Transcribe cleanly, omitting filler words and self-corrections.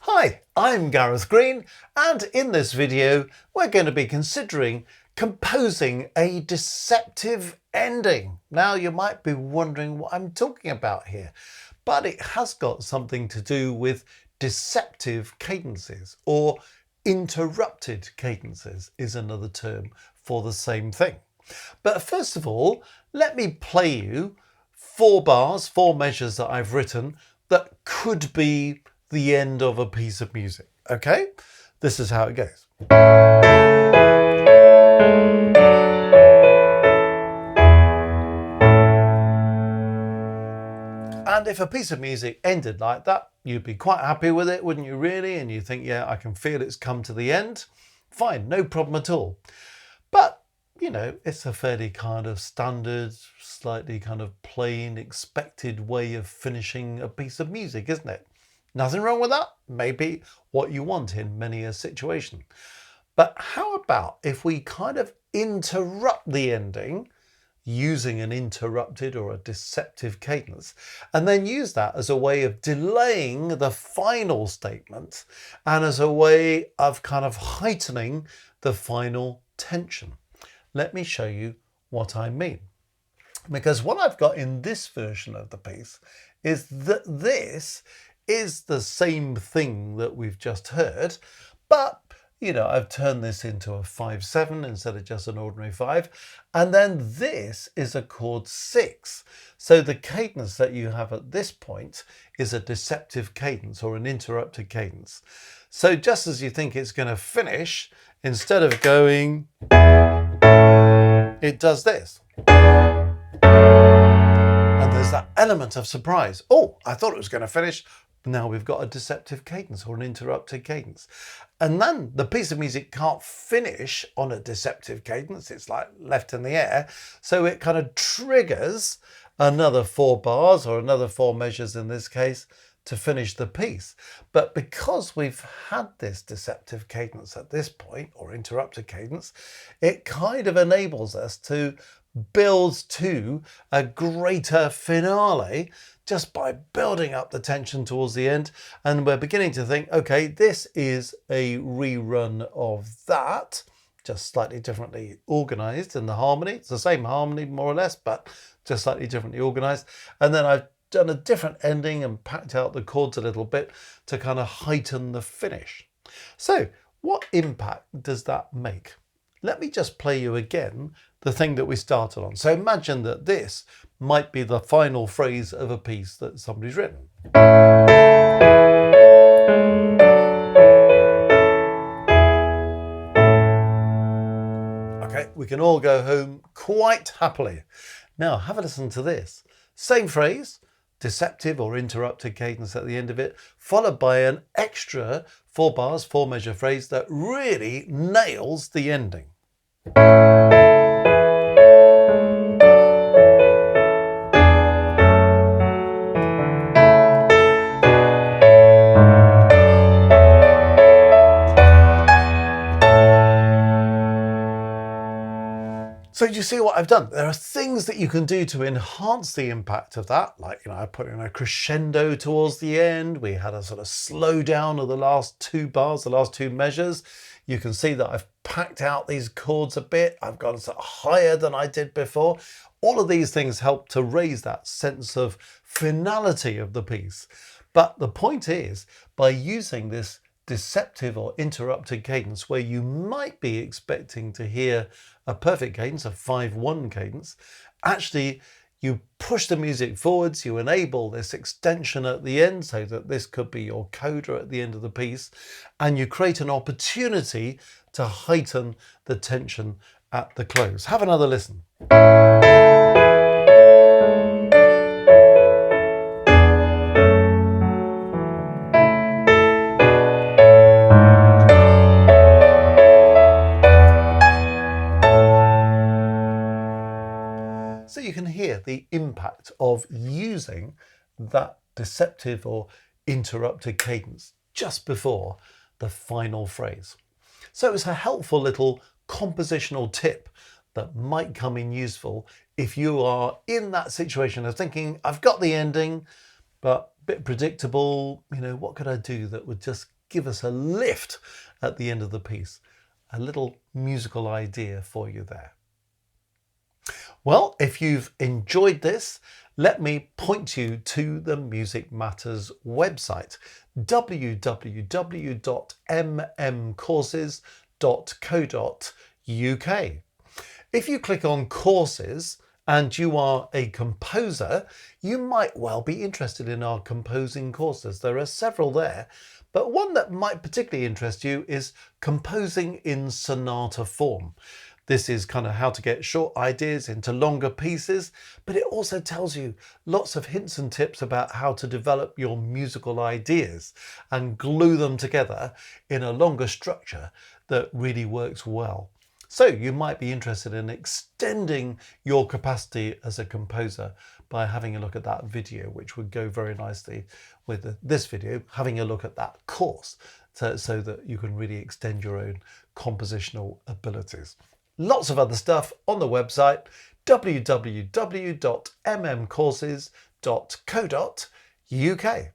Hi, I'm Gareth Green, and in this video we're going to be considering composing a deceptive ending. Now you might be wondering what I'm talking about here, but it has got something to do with deceptive cadences, or interrupted cadences is another term for the same thing. But first of all, let me play you 4 bars, 4 measures that I've written that could be the end of a piece of music. Okay, this is how it goes. And if a piece of music ended like that, you'd be quite happy with it, wouldn't you really? And you think, yeah, I can feel it's come to the end. Fine, no problem at all. But, you know, it's a fairly kind of standard, slightly kind of plain, expected way of finishing a piece of music, isn't it? Nothing wrong with that. Maybe what you want in many a situation. But how about if we kind of interrupt the ending using an interrupted or a deceptive cadence, and then use that as a way of delaying the final statement and as a way of kind of heightening the final tension? Let me show you what I mean. Because what I've got in this version of the piece is that this is the same thing that we've just heard, but you know, I've turned this into a 5/7 instead of just an ordinary 5, and then this is a chord 6. So the cadence that you have at this point is a deceptive cadence or an interrupted cadence. So just as you think it's going to finish, instead of going, it does this. And there's that element of surprise. Oh, I thought it was going to finish. Now we've got a deceptive cadence or an interrupted cadence. And then the piece of music can't finish on a deceptive cadence. It's like left in the air. So it kind of triggers another 4 bars or another 4 measures in this case to finish the piece. But because we've had this deceptive cadence at this point, or interrupted cadence, it kind of enables us to build to a greater finale just by building up the tension towards the end. And we're beginning to think, okay, this is a rerun of that, just slightly differently organized in the harmony. It's the same harmony more or less, but just slightly differently organized. And then I've done a different ending and packed out the chords a little bit to kind of heighten the finish. So what impact does that make? Let me just play you again the thing that we started on. So imagine that this might be the final phrase of a piece that somebody's written. Okay, we can all go home quite happily. Now have a listen to this. Same phrase, deceptive or interrupted cadence at the end of it, followed by an extra 4 bars, 4 measure phrase that really nails the ending. So you see what I've done? There are things that you can do to enhance the impact of that. Like, you know, I put in a crescendo towards the end. We had a sort of slow down of the last 2 bars, the last 2 measures. You can see that I've packed out these chords a bit. I've gone sort of higher than I did before. All of these things help to raise that sense of finality of the piece. But the point is, by using this deceptive or interrupted cadence where you might be expecting to hear a perfect cadence, a 5/1 cadence, actually you push the music forwards, you enable this extension at the end so that this could be your coda at the end of the piece, and you create an opportunity to heighten the tension at the close. Have another listen. So you can hear the impact of using that deceptive or interrupted cadence just before the final phrase. So it's a helpful little compositional tip that might come in useful if you are in that situation of thinking, I've got the ending, but bit predictable. What could I do that would just give us a lift at the end of the piece? A little musical idea for you there. Well, if you've enjoyed this, let me point you to the Music Matters website, www.mmcourses.co.uk. If you click on courses and you are a composer, you might well be interested in our composing courses. There are several there, but one that might particularly interest you is composing in sonata form. This is kind of how to get short ideas into longer pieces, but it also tells you lots of hints and tips about how to develop your musical ideas and glue them together in a longer structure that really works well. So you might be interested in extending your capacity as a composer by having a look at that video, which would go very nicely with this video, having a look at that course so that you can really extend your own compositional abilities. Lots of other stuff on the website, www.mmcourses.co.uk.